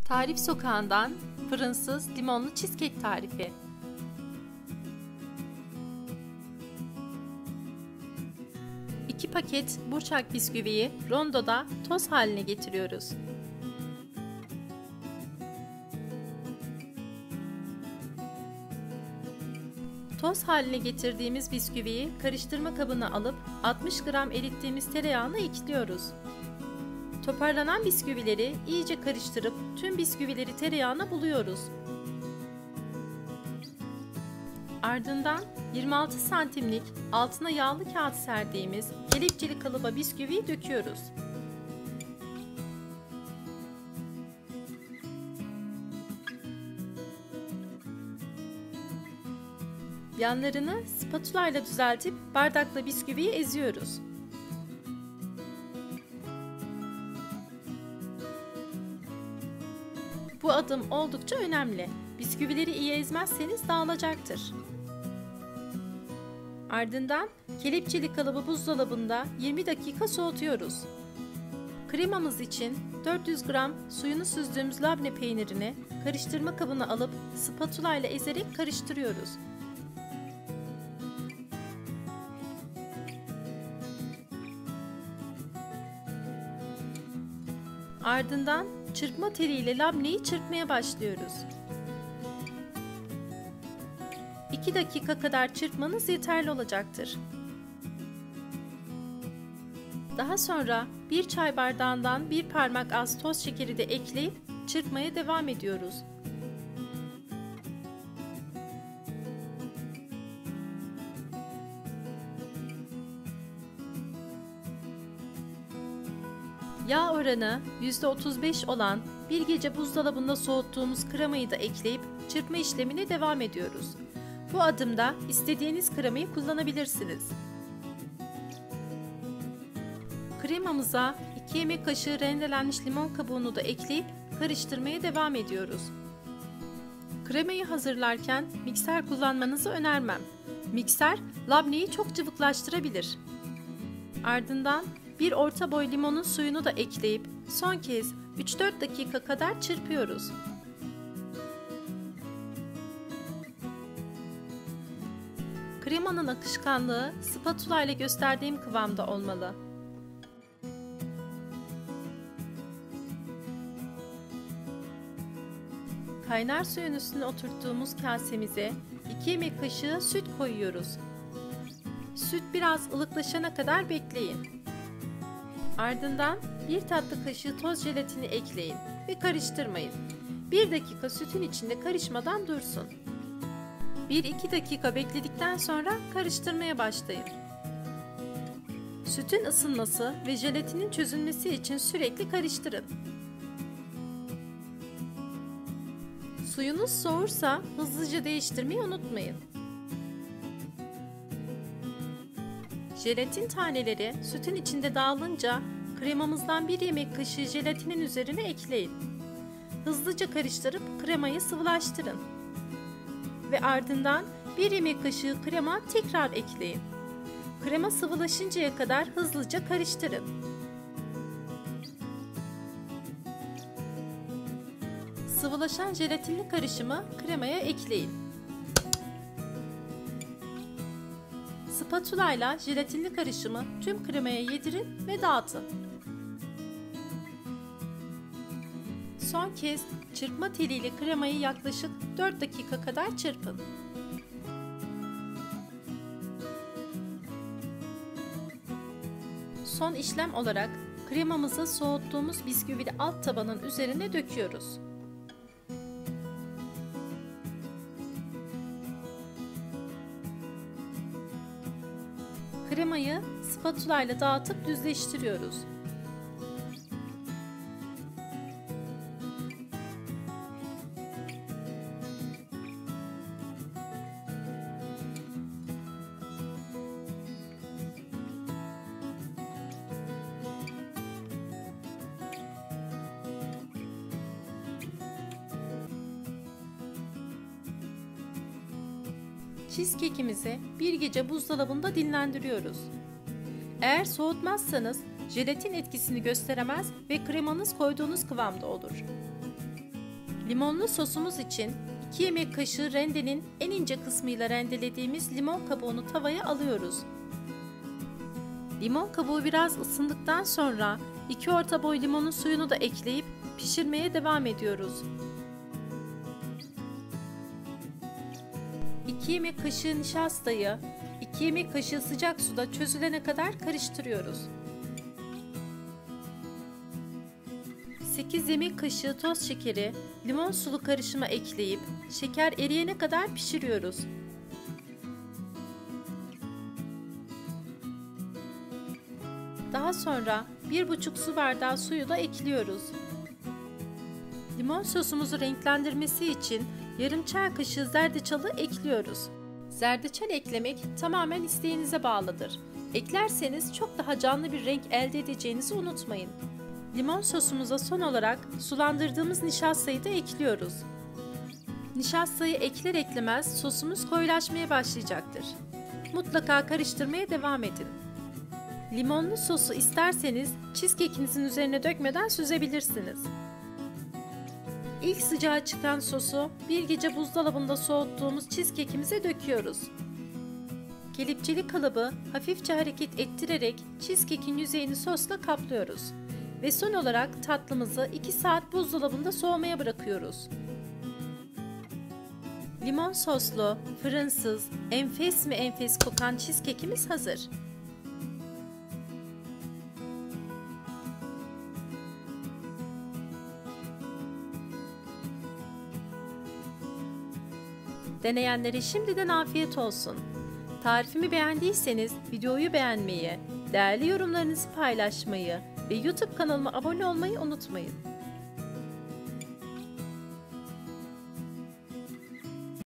Tarif Sokağı'ndan fırınsız limonlu cheesecake tarifi. 2 paket burçak bisküviyi rondoda toz haline getiriyoruz. Toz haline getirdiğimiz bisküviyi karıştırma kabına alıp 60 gram erittiğimiz tereyağına ekliyoruz. Toparlanan bisküvileri iyice karıştırıp tüm bisküvileri tereyağına buluyoruz. Ardından 26 santimlik altına yağlı kağıt serdiğimiz kelepçeli kalıba bisküviyi döküyoruz. Yanlarını spatula ile düzeltip bardakla bisküviyi eziyoruz. Bu adım oldukça önemli. Bisküvileri iyi ezmezseniz dağılacaktır. Ardından kelepçeli kalıbı buzdolabında 20 dakika soğutuyoruz. Kremamız için 400 gram suyunu süzdüğümüz labne peynirini karıştırma kabına alıp spatula ile ezerek karıştırıyoruz. Ardından çırpma teliyle labneyi çırpmaya başlıyoruz. 2 dakika kadar çırpmanız yeterli olacaktır. Daha sonra 1 çay bardağından 1 parmak az toz şekeri de ekleyip çırpmaya devam ediyoruz. Yağ oranı %35 olan bir gece buzdolabında soğuttuğumuz kremayı da ekleyip çırpma işlemine devam ediyoruz. Bu adımda istediğiniz kremayı kullanabilirsiniz. Kremamıza 2 yemek kaşığı rendelenmiş limon kabuğunu da ekleyip karıştırmaya devam ediyoruz. Kremayı hazırlarken mikser kullanmanızı önermem. Mikser labneyi çok cıvıklaştırabilir. Ardından bir orta boy limonun suyunu da ekleyip son kez 3-4 dakika kadar çırpıyoruz. Kremanın akışkanlığı spatula ile gösterdiğim kıvamda olmalı. Kaynar suyun üstüne oturttuğumuz kasemize 2 yemek kaşığı süt koyuyoruz. Süt biraz ılıklaşana kadar bekleyin. Ardından 1 tatlı kaşığı toz jelatini ekleyin ve karıştırmayın. 1 dakika sütün içinde karışmadan dursun. 1-2 dakika bekledikten sonra karıştırmaya başlayın. Sütün ısınması ve jelatinin çözülmesi için sürekli karıştırın. Suyunuz soğursa hızlıca değiştirmeyi unutmayın. Jelatin taneleri sütün içinde dağılınca kremamızdan 1 yemek kaşığı jelatinin üzerine ekleyin. Hızlıca karıştırıp kremayı sıvılaştırın. Ve ardından 1 yemek kaşığı krema tekrar ekleyin. Krema sıvılaşıncaya kadar hızlıca karıştırın. Sıvılaşan jelatinli karışımı kremaya ekleyin. Spatula ile jelatinli karışımı tüm kremaya yedirin ve dağıtın. Son kez çırpma teliyle kremayı yaklaşık 4 dakika kadar çırpın. Son işlem olarak kremamızı soğuttuğumuz bisküvili alt tabanın üzerine döküyoruz. Kremayı spatula ile dağıtıp düzleştiriyoruz. Cheesecake'imizi bir gece buzdolabında dinlendiriyoruz. Eğer soğutmazsanız jelatin etkisini gösteremez ve kremanız koyduğunuz kıvamda olur. Limonlu sosumuz için 2 yemek kaşığı rendenin en ince kısmıyla rendelediğimiz limon kabuğunu tavaya alıyoruz. Limon kabuğu biraz ısındıktan sonra 2 orta boy limonun suyunu da ekleyip pişirmeye devam ediyoruz. 2 yemek kaşığı nişastayı 2 yemek kaşığı sıcak suda çözülene kadar karıştırıyoruz. 8 yemek kaşığı toz şekeri limon sulu karışıma ekleyip şeker eriyene kadar pişiriyoruz. Daha sonra 1,5 su bardağı suyu da ekliyoruz. Limon sosumuzu renklendirmesi için yarım çay kaşığı zerdeçalı ekliyoruz. Zerdeçal eklemek tamamen isteğinize bağlıdır. Eklerseniz çok daha canlı bir renk elde edeceğinizi unutmayın. Limon sosumuza son olarak sulandırdığımız nişastayı da ekliyoruz. Nişastayı ekler eklemez sosumuz koyulaşmaya başlayacaktır. Mutlaka karıştırmaya devam edin. Limonlu sosu isterseniz cheesecake'inizin üzerine dökmeden süzebilirsiniz. İlk sıcağı çıkan sosu bir gece buzdolabında soğuttuğumuz cheesecake'imize döküyoruz. Kelepçeli kalıbı hafifçe hareket ettirerek cheesecake'in yüzeyini sosla kaplıyoruz. Ve son olarak tatlımızı 2 saat buzdolabında soğumaya bırakıyoruz. Limon soslu, fırınsız, enfes mi enfes kokan cheesecake'imiz hazır. Deneyenlere şimdiden afiyet olsun. Tarifimi beğendiyseniz videoyu beğenmeyi, değerli yorumlarınızı paylaşmayı ve YouTube kanalıma abone olmayı unutmayın.